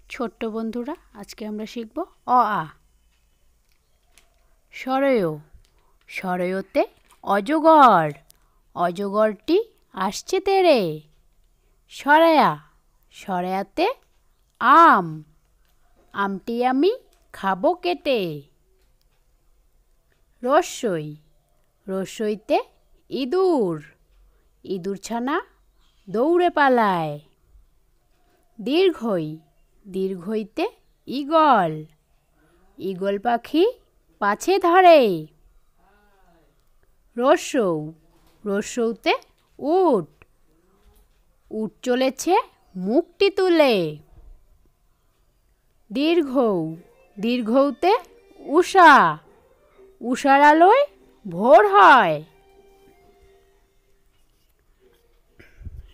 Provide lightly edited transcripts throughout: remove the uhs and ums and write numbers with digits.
ছোট্ট বন্ধুরা, আজকে আমরা শিখব অ আ। সরয়, সরয়তে অজগর, অজগরটি আসছে তেড়ে। সরায়া, সরায়াতে আম, আমটি আমি খাবো কেটে। রস্যই, রস্যইতে ইঁদুর, ইঁদুরছানা দৌড়ে পালায়। দীর্ঘই, দীর্ঘইতে ঈগল, ঈগল পাখি পাছে ধরে। রস্যৌ, রস্যৌতে উট, উট চলেছে মুখটি তুলে। দীর্ঘৌ, দীর্ঘৌতে উষা, উষার আলোয় ভোর হয়।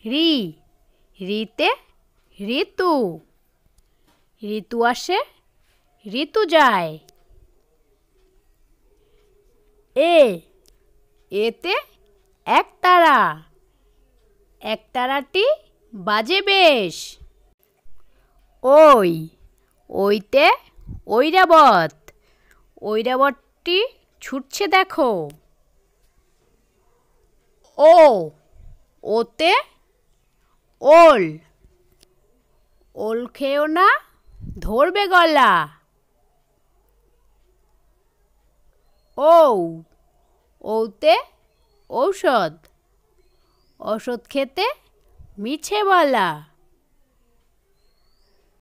রি, রিতে ঋতু, ঋতু আসে ঋতু যায়। এ, এতে একতারা, একতারাটি বাজে বেশ। ওই, ওইতে ঐরাবত, ঐরাবতটি ছুটছে দেখো। ও, ওতে ওল, ওল খেও না ধরবে গলা। ঔ, ঔতে ঔষধ, ওষুধ খেতে মিছে বলা।